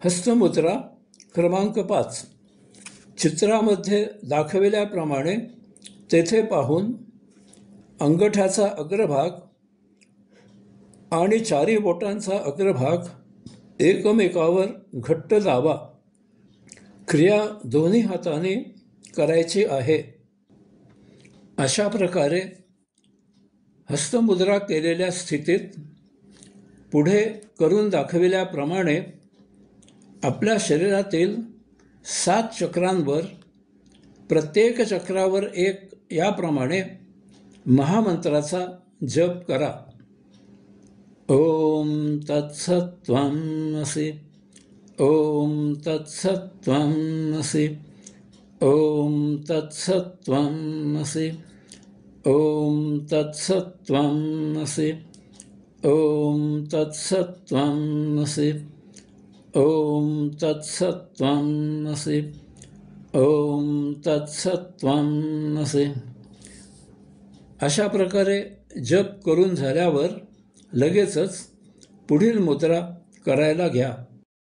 हस्तमुद्रा क्रमांक 5. चित्रामध्ये दाखविल्याप्रमाणे तेथे पाहून अंगठ्याचा अग्रभाग आणि चारी बोटांचा अग्रभाग एकमेकावर घट्ट दाबा. क्रिया दोन्ही हाताने करायची आहे. अशा प्रकारे हस्तमुद्रा केलेल्या स्थितीत पुढे करून दाखविल्याप्रमाणे आपल्या शरीरातील 7 चक्रांवर प्रत्येक चक्रावर एक याप्रमाणे महामंत्राचा जप करा. ओम तत्सत्त्वमसि. ओम तत्सत्त्वमसि. ओम तत्सत्त्वमसि. ओम तत्सत्त्वमसि. ओम तत्सत्त्वमसि. ओम तत्सत्त्वमसि. ओम तत्सत्त्वमसि. अशा प्रकारे जप करून झाल्यावर लगेचच पुढील मुद्रा करायला घ्या.